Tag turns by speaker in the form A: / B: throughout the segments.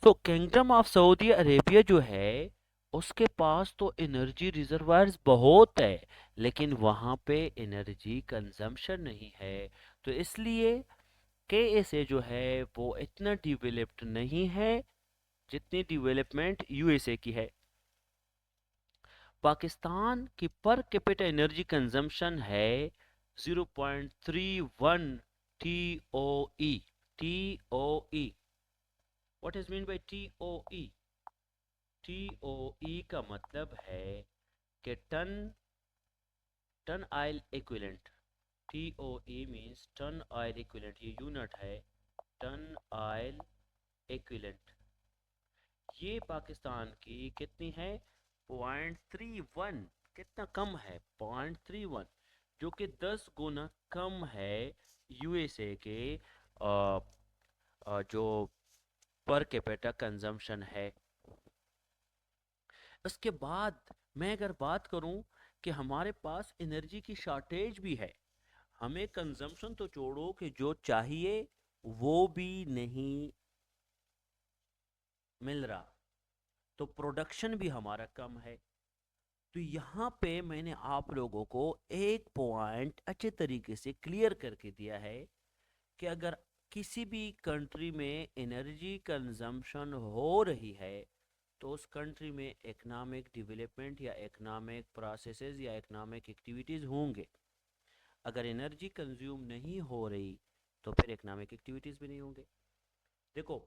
A: तो kingdom of Saudi Arabia जो है उसके पास तो एनर्जी रिजर्वायर्स बहुत है, लेकिन वहाँ पे एनर्जी कंजम्पशन नहीं है। तो इसलिए केएसए जो है वो इतना डेवलप्ड नहीं है जितनी डेवलपमेंट यूएसए की है। पाकिस्तान की पर कैपिटा एनर्जी कंजम्पशन है 0.31 TOE. TOE, what is mean by TOE? TOE का मतलब है कि ton ton oil equivalent. TOE means ton oil equivalent, ये यूनिट है, टन ऑयल इक्विवेलेंट। ये पाकिस्तान की कितनी है? 0.31। कितना कम है? 0.31, जो कि 10 गुना कम है यूएसए के जो पर कैपिटा कंजम्पशन है। उसके बाद मैं अगर बात करूं कि हमारे पास एनर्जी की शॉर्टेज भी है, हमें कंजम्पशन तो छोड़ो कि जो चाहिए वो भी नहीं मिल रहा, तो प्रोडक्शन भी हमारा कम है। तो यहाँ पे मैंने आप लोगों को एक पॉइंट अच्छे तरीके से क्लियर करके दिया है कि अगर किसी भी कंट्री में एनर्जी कंजम्पशन हो रही है तो उस कंट्री में इकोनॉमिक डेवलपमेंट या इकोनॉमिक प्रोसेसेस या इकोनॉमिक एक्टिविटीज़ होंगे। अगर एनर्जी कंज्यूम नहीं हो रही तो फिर इकोनॉमिक एक्टिविटीज़ भी नहीं होंगे। देखो,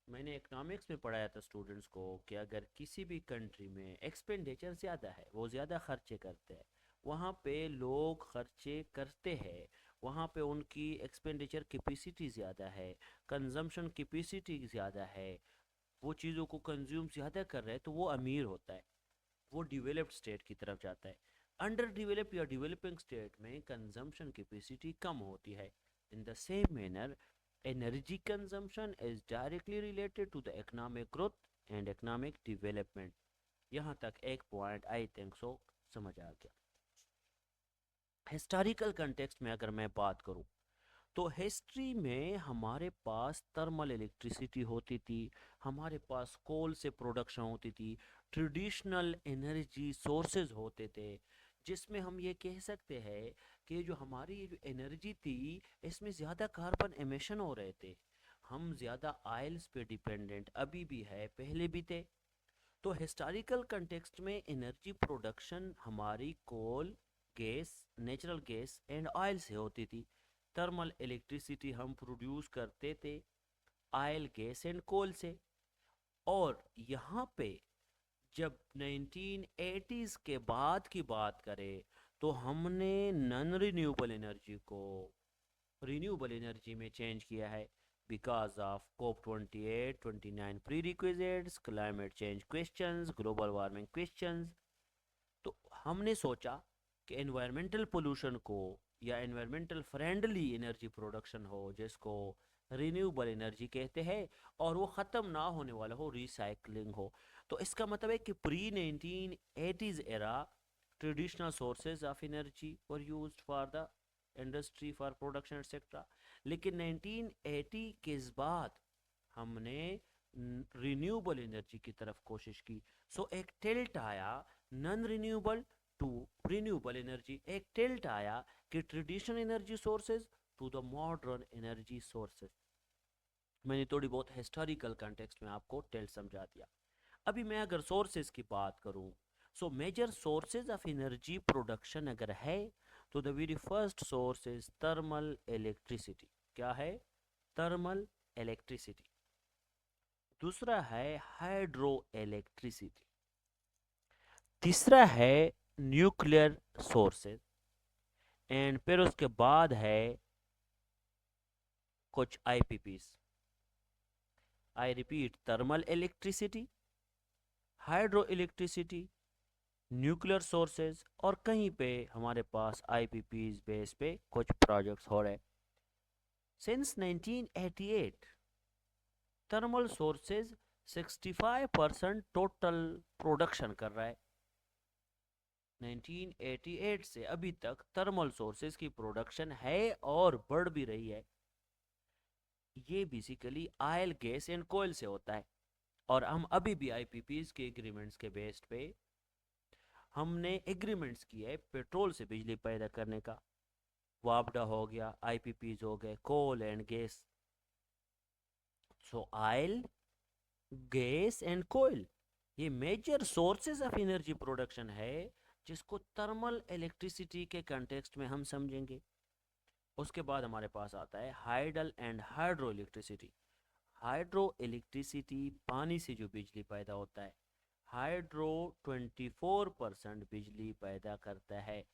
A: मैंने इकोनॉमिक्स में पढ़ाया था स्टूडेंट्स को कि अगर किसी भी कंट्री में एक्सपेंडिचर ज़्यादा है, वो ज़्यादा खर्चे करते हैं, वहाँ पे लोग खर्चे करते हैं, वहाँ पे उनकी एक्सपेंडिचर कैपेसिटी ज़्यादा है, कंजम्पशन कैपेसिटी ज़्यादा है, वो चीज़ों को कंज्यूम ज़्यादा कर रहे हैं, तो वो अमीर होता है, वो डेवलप्ड स्टेट की तरफ जाता है। अंडर डेवलप या डेवलपिंग स्टेट में कंजम्पशन कैपेसिटी कम होती है। In the same manner, energy consumption is directly related to the economic growth and economic development। यहाँ तक एक पॉइंट आई थिंक सो समझ आ गया। हिस्टोरिकल कंटेक्स्ट में अगर मैं बात करूं तो हिस्ट्री में हमारे पास थर्मल इलेक्ट्रिसिटी होती थी, हमारे पास कोल से प्रोडक्शन होती थी, ट्रेडिशनल एनर्जी सोर्सेज होते थे, जिसमें हम ये कह सकते हैं कि जो हमारी ये जो एनर्जी थी इसमें ज़्यादा कार्बन एमिशन हो रहे थे। हम ज़्यादा आयल्स पे डिपेंडेंट अभी भी है, पहले भी थे। तो हिस्टोरिकल कंटेक्स्ट में एनर्जी प्रोडक्शन हमारी coal, gas, natural gas and oil से होती थी। थर्मल इलेक्ट्रिसिटी हम प्रोड्यूस करते थे ऑयल, गैस एंड कोल से। और यहाँ पे जब 1980s के बाद की बात करें तो हमने नॉन रिन्यूएबल एनर्जी को रिन्यूएबल एनर्जी में चेंज किया है, because of COP 28 29 prerequisites, climate change questions, global warming questions. तो हमने सोचा कि एनवायरमेंटल पोल्यूशन को या एनवायरमेंटल फ्रेंडली एनर्जी प्रोडक्शन हो जिसको रिन्यूएबल एनर्जी कहते हैं, और वो ख़त्म ना होने वाला हो, रिसाइकलिंग हो। तो इसका मतलब है कि pre 1980s era traditional sources of energy were used for the industry for production etcetera. लेकिन 1980 के बाद हमने रिन्यूएबल एनर्जी की तरफ कोशिश की। सो एक टिल्ट आया non renewable to renewable energy, एक टिल्ट आया कि traditional energy sources to the modern energy sources. मैंने थोड़ी बहुत हिस्टोरिकल कंटेक्स्ट में आपको टिल्ट समझा दिया। अभी मैं अगर सोर्सेज की बात करूं, so major sources of energy production अगर है तो the very first source is thermal electricity. क्या है? Thermal electricity. दूसरा है हाइड्रो इलेक्ट्रिसिटी। तीसरा है न्यूक्लियर सोर्सेज। एंड फिर उसके बाद है कुछ IPPs. I repeat, thermal electricity, hydro electricity, nuclear sources, और कहीं पे हमारे पास आईपीपीस बेस पे कुछ प्रोजेक्ट्स हो रहे। Since 1988 thermal sources 65% total production कर रहा है। 1988 से अभी तक थर्मल सोर्सेज की प्रोडक्शन है और बढ़ भी रही है। ये बेसिकली ऑयल गैस एंड कोयल से होता है। और हम अभी भी आईपीपीज के एग्रीमेंट्स के बेस पे हमने एग्रीमेंट्स किए है पेट्रोल से बिजली पैदा करने का। वापडा हो गया, आईपीपीज हो गए, coal and gas. So oil, gas and कोयल ये major sources of energy production है, जिसको थर्मल इलेक्ट्रिसिटी के कंटेक्स्ट में हम समझेंगे। उसके बाद हमारे पास आता है hydel and hydro electricity. Hydro electricity पानी से जो बिजली पैदा होता है। हाइड्रो 24% बिजली पैदा करता है।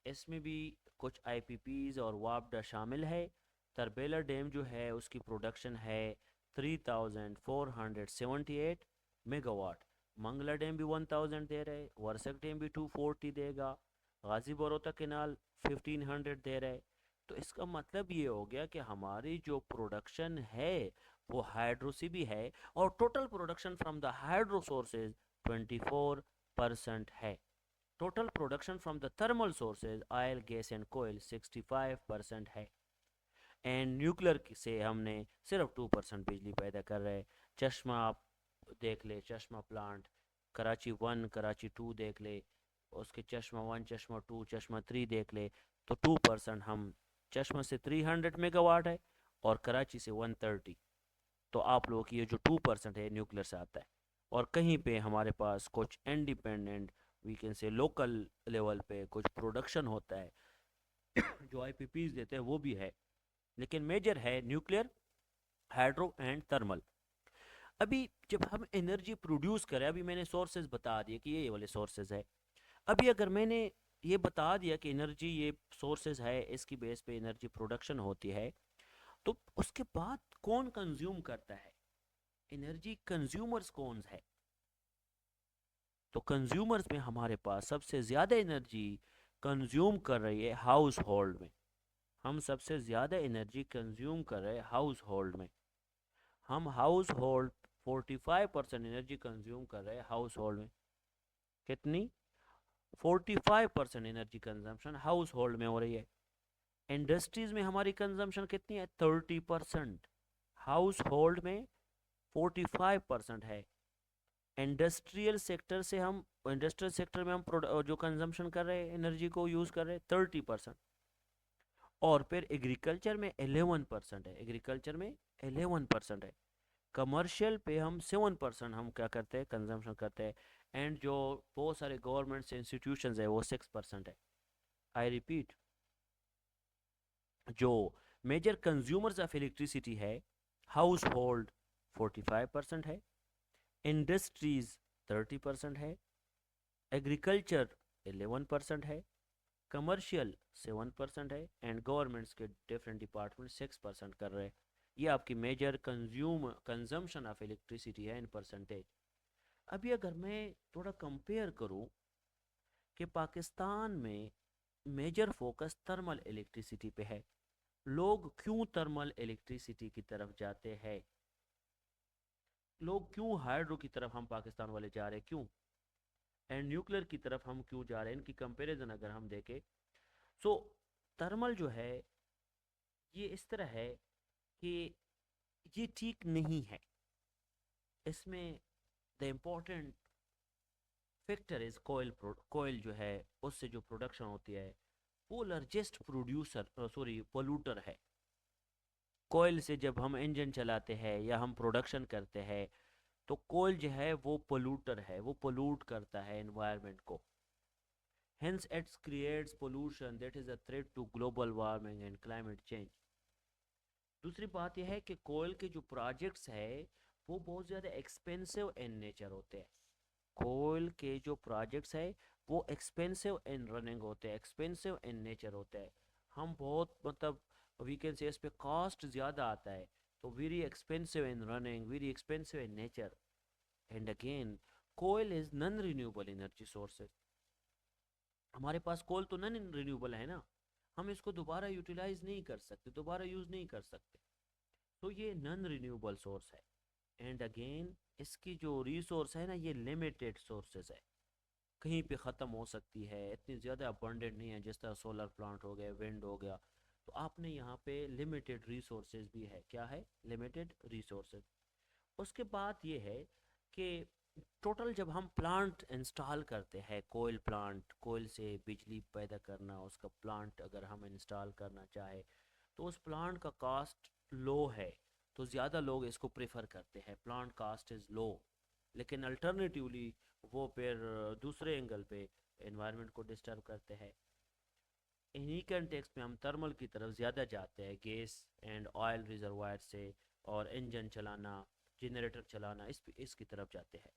A: इसमें भी कुछ आईपीपीज और वापडा शामिल है। तरबेला डैम जो है उसकी प्रोडक्शन है 3478 मेगावाट। मंगला डैम भी 1000 दे रहे, वर्सक डैम भी 240 देगा, गाजी बरोता केनाल 1500 दे रहे। तो इसका मतलब ये हो गया कि हमारी जो प्रोडक्शन है वो हाइड्रो से भी है, और total production from the hydro sources 24% है। Total production from the thermal sources oil gas and कोयल 65% है। एंड न्यूक्लियर से हमने सिर्फ 2% बिजली पैदा कर रहे हैं। चश्मा आप देख ले, चश्मा प्लांट, कराची 1 कराची 2 देख ले, उसके चश्मा 1 चश्मा 2 चश्मा 3 देख ले, तो 2% हम चश्मा से 300 मेगावाट है और कराची से 130। तो आप लोगों की ये जो 2% है न्यूक्लियर से आता है। और कहीं पे हमारे पास कुछ independent we can say local level पे कुछ प्रोडक्शन होता है जो आईपीपीज देते हैं वो भी है, लेकिन मेजर है न्यूक्लियर, हाइड्रो एंड थर्मल। अभी जब हम एनर्जी प्रोड्यूस करें, अभी मैंने सोर्सेज बता दिए कि ये वाले सोर्सेज है। अभी अगर मैंने ये बता दिया कि एनर्जी ये सोर्सेज है, इसकी बेस पे एनर्जी प्रोडक्शन होती है, तो उसके बाद कौन कंज्यूम करता है एनर्जी? कंज्यूमर्स कौन है? तो कंज्यूमर्स में हमारे पास सबसे ज़्यादा एनर्जी कंज्यूम कर रही है हाउस होल्ड में। हम सबसे ज़्यादा एनर्जी कंज्यूम कर रहे हैं हाउस होल्ड में। हम हाउस होल्ड 45% एनर्जी कंज्यूम कर रहे हैं हाउस होल्ड में। कितनी? 45% एनर्जी कंजम्पशन हाउस होल्ड में हो रही है। इंडस्ट्रीज में हमारी कंजम्पशन कितनी है? 30%। हाउस होल्ड में 45% है। इंडस्ट्रियल सेक्टर से हम इंडस्ट्रियल सेक्टर में हम जो कंजम्पशन कर रहे हैं एनर्जी को यूज़ कर रहे हैं 30%। और फिर एग्रीकल्चर में 11% है, एग्रीकल्चर में 11% है। कमर्शियल पे हम 7% हम क्या करते हैं, कंजम्पशन करते हैं। एंड जो बहुत सारे गवर्नमेंट्स इंस्टीट्यूशंस है वो 6% है। आई रिपीट, जो मेजर कंज्यूमर्स ऑफ इलेक्ट्रिसिटी है, हाउस होल्ड 45% है, इंडस्ट्रीज 30% है, एग्रीकल्चर 11% है, कमर्शियल 7% है, एंड गवर्नमेंट्स के डिफरेंट डिपार्टमेंट 6% कर रहे हैं। ये आपकी मेजर कंजम्पशन ऑफ इलेक्ट्रिसिटी है इन परसेंटेज। अभी अगर मैं थोड़ा कंपेयर करूं कि पाकिस्तान में मेजर फोकस थर्मल इलेक्ट्रिसिटी पे है, लोग क्यों थर्मल इलेक्ट्रिसिटी की तरफ जाते हैं, लोग क्यों हाइड्रो की तरफ हम पाकिस्तान वाले जा रहे हैं, क्यों, एंड न्यूक्लियर की तरफ हम क्यों जा रहे हैं, इनकी कंपैरिजन अगर हम देखें, सो थर्मल जो है ये इस तरह है कि ये ठीक नहीं है। इसमें द इम्पोर्टेंट फैक्टर इज कोयल। कोयल जो है उससे जो प्रोडक्शन होती है वो लार्जेस्ट प्रोड्यूसर सॉरी पोल्यूटर है। कोयल से जब हम इंजन चलाते हैं या हम प्रोडक्शन करते हैं तो कोयल जो है वो पोल्यूटर है, वो पोल्यूट करता है एनवायरनमेंट को। Hence, it creates pollution that is a threat to global warming and climate change. दूसरी बात यह है कि कोयल के जो प्रोजेक्ट्स है वो बहुत ज़्यादा एक्सपेंसिव इन नेचर होते हैं। कोयल के जो प्रोजेक्ट्स है वो एक्सपेंसिव इन रनिंग होते हैं, एक्सपेंसिव इन नेचर होते हैं। हम बहुत मतलब वी कैन से इस पे कॉस्ट ज़्यादा आता है, तो very expensive in running, very expensive in nature. And again कोयल is non renewable energy sources. हमारे पास कोल तो नॉन रिन्यूएबल है ना, हम इसको दोबारा यूटिलाइज नहीं कर सकते, दोबारा यूज़ नहीं कर सकते, तो ये नॉन रिन्यूएबल सोर्स है। एंड अगेन इसकी जो रिसोर्स है ना ये लिमिटेड सोर्सेज है, कहीं पे ख़त्म हो सकती है, इतनी ज़्यादा अबंडेंट नहीं है जिस तरह सोलर प्लांट हो गए, विंड हो गया। तो आपने यहाँ पे लिमिटेड रिसोर्सेज भी है, क्या है, लिमिटेड रिसोर्सेज। उसके बाद ये है कि टोटल जब हम प्लांट इंस्टॉल करते हैं, कोयल प्लांट, कोयल से बिजली पैदा करना, उसका प्लांट अगर हम इंस्टॉल करना चाहे तो उस प्लांट का कास्ट लो है, तो ज़्यादा लोग इसको प्रेफर करते हैं, प्लांट कास्ट इज़ लो। लेकिन अल्टरनेटिवली वो फिर दूसरे एंगल पे एनवायरनमेंट को डिस्टर्ब करते हैं। इन्हीं कंटेक्स्ट में हम थर्मल की तरफ ज़्यादा जाते हैं, गैस एंड ऑयल रिजर्वायर से, और इंजन चलाना, जनरेटर चलाना, इसकी तरफ जाते हैं।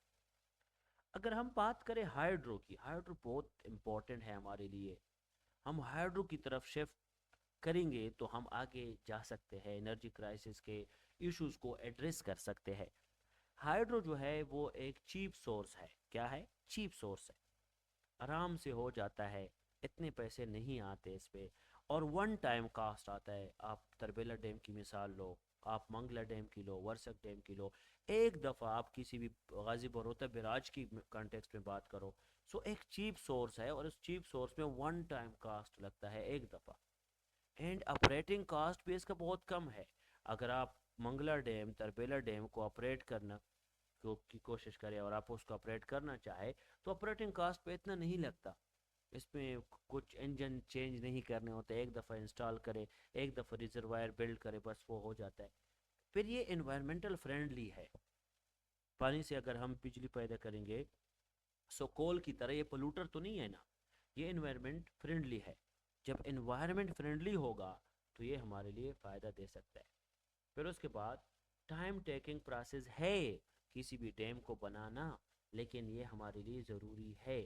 A: अगर हम बात करें हाइड्रो की, हाइड्रो बहुत इम्पोर्टेंट है हमारे लिए। हम हाइड्रो की तरफ शिफ्ट करेंगे तो हम आगे जा सकते हैं, एनर्जी क्राइसिस के इश्यूज को एड्रेस कर सकते हैं। हाइड्रो जो है वो एक चीप सोर्स है, क्या है, चीप सोर्स है, आराम से हो जाता है, इतने पैसे नहीं आते इस पे, और वन टाइम कास्ट आता है। आप तरबेला डैम की मिसाल लो, आप मंगला डैम की लो, वर्षक डैम की लो, एक दफ़ा आप किसी भी गाजी बरोता बिराज की कॉन्टेक्स्ट में बात करो, सो एक चीप सोर्स है, और उस चीप सोर्स में वन टाइम कास्ट लगता है एक दफ़ा, एंड ऑपरेटिंग कास्ट भी इसका बहुत कम है। अगर आप मंगला डैम, तरबेला डैम को ऑपरेट करना की कोशिश करें और आप उसको ऑपरेट करना चाहे तो ऑपरेटिंग कास्ट पे इतना नहीं लगता। इसमें कुछ इंजन चेंज नहीं करने होते, एक दफ़ा इंस्टॉल करे, एक दफ़ा रिजर्वायर बिल्ड करे, बस वो हो जाता है। फिर ये इन्वायरमेंटल फ्रेंडली है। पानी से अगर हम बिजली पैदा करेंगे, सो कोल की तरह ये पोल्यूटर तो नहीं है ना, ये इन्वायरमेंट फ्रेंडली है। जब इन्वायरमेंट फ्रेंडली होगा तो ये हमारे लिए फ़ायदा दे सकता है। फिर उसके बाद टाइम टेकिंग प्रोसेस है किसी भी डैम को बनाना, लेकिन ये हमारे लिए ज़रूरी है,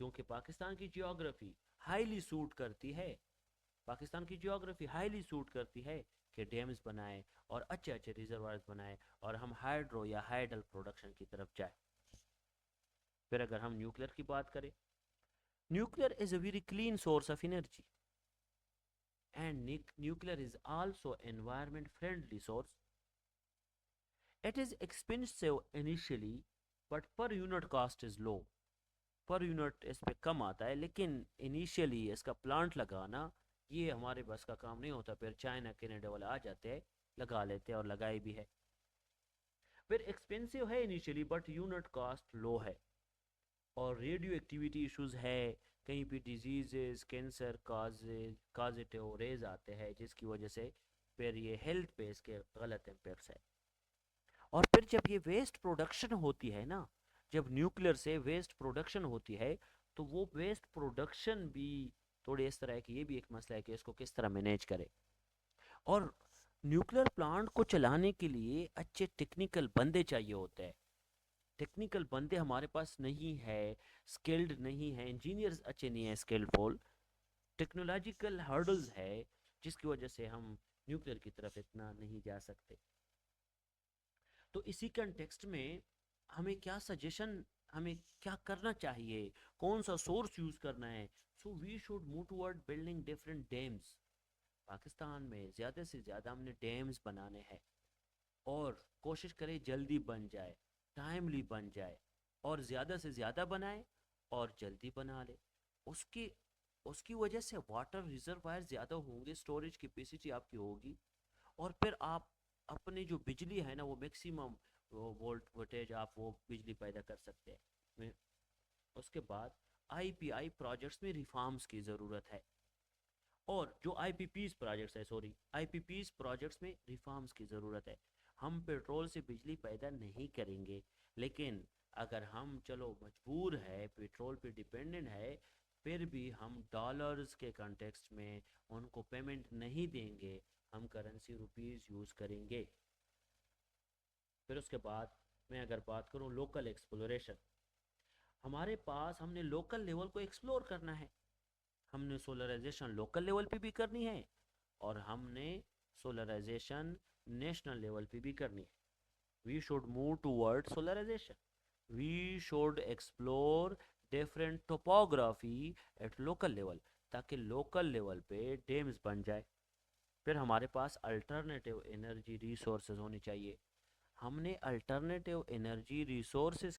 A: क्योंकि पाकिस्तान की जियोग्राफी हाईली सूट करती है, पाकिस्तान की जियोग्राफी हाईली सूट करती है कि डैम्स बनाए और अच्छे अच्छे रिजर्वायर्स बनाए, और हम हाइड्रो या हाइडल प्रोडक्शन की तरफ जाए। फिर अगर हम न्यूक्लियर की बात करें, nuclear is a very clean source of energy, and nuclear is also environment friendly source. It is expensive initially, but per unit cost is low. Per unit इस पे कम आता है, लेकिन इनिशियली इसका प्लांट लगाना ये हमारे बस का काम नहीं होता, फिर चाइना कनाडा वाले आ जाते हैं, लगा लेते हैं, और लगाए भी है। फिर एक्सपेंसिव है initially but unit cost low है, और रेडियो एक्टिविटी इशूज़ है, कहीं पे डिजीज़, कैंसर काजेटिव रेज आते हैं, जिसकी वजह से फिर ये हेल्थ पे इसके गलत इम्पैक्ट्स है। और फिर जब ये वेस्ट प्रोडक्शन होती है ना, जब न्यूक्लियर से वेस्ट प्रोडक्शन होती है, तो वो वेस्ट प्रोडक्शन भी थोड़ी इस तरह है कि ये भी एक मसला है कि इसको किस तरह मैनेज करे। और न्यूक्लियर प्लांट को चलाने के लिए अच्छे टेक्निकल बंदे चाहिए होते हैं, टेक्निकल बंदे हमारे पास नहीं है, स्किल्ड नहीं है, इंजीनियर्स अच्छे नहीं है स्किल्डफुल, टेक्नोलॉजिकल हर्डल्स है, जिसकी वजह से हम न्यूक्लियर की तरफ इतना नहीं जा सकते। तो इसी कंटेक्स्ट में हमें क्या सजेशन, हमें क्या करना चाहिए, कौन सा सोर्स यूज़ करना है, so we should move toward building different dams. Pakistan में ज़्यादा से ज़्यादा हमने डैम्स बनाने हैं, और कोशिश करें जल्दी बन जाए, टाइमली बन जाए, और ज़्यादा से ज़्यादा बनाए और जल्दी बना ले। उसकी उसकी वजह से वाटर रिजर्वायर ज़्यादा होंगे, स्टोरेज कैपेसिटी आपकी होगी, और फिर आप अपनी जो बिजली है ना, वो मैक्सिमम वोल्टेज आप वो बिजली पैदा कर सकते हैं। उसके बाद आईपीआई प्रोजेक्ट्स में रिफॉर्म्स की ज़रूरत है, और जो आईपीपीज प्रोजेक्ट्स है, सॉरी, आईपीपीज प्रोजेक्ट्स में रिफॉर्म्स की ज़रूरत है। हम पेट्रोल से बिजली पैदा नहीं करेंगे, लेकिन अगर हम चलो मजबूर है, पेट्रोल पे डिपेंडेंट है, फिर भी हम डॉलर्स के कॉन्टेक्स्ट में उनको पेमेंट नहीं देंगे, हम करेंसी रुपीज़ यूज़ करेंगे। फिर उसके बाद मैं अगर बात करूँ लोकल एक्सप्लोरेशन, हमारे पास हमने लोकल लेवल को एक्सप्लोर करना है, हमने सोलराइजेशन लोकल लेवल पे भी करनी है, और हमने सोलराइजेशन नेशनल लेवल पे भी करनी है। We should move toward solarization, we should explore different topography at local level, ताकि लोकल लेवल पे डैम्स बन जाए। फिर हमारे पास अल्टरनेटिव एनर्जी रिसोर्सेज होनी चाहिए, हमने अल्टरनेटिव एनर्जी रिसोर्सेज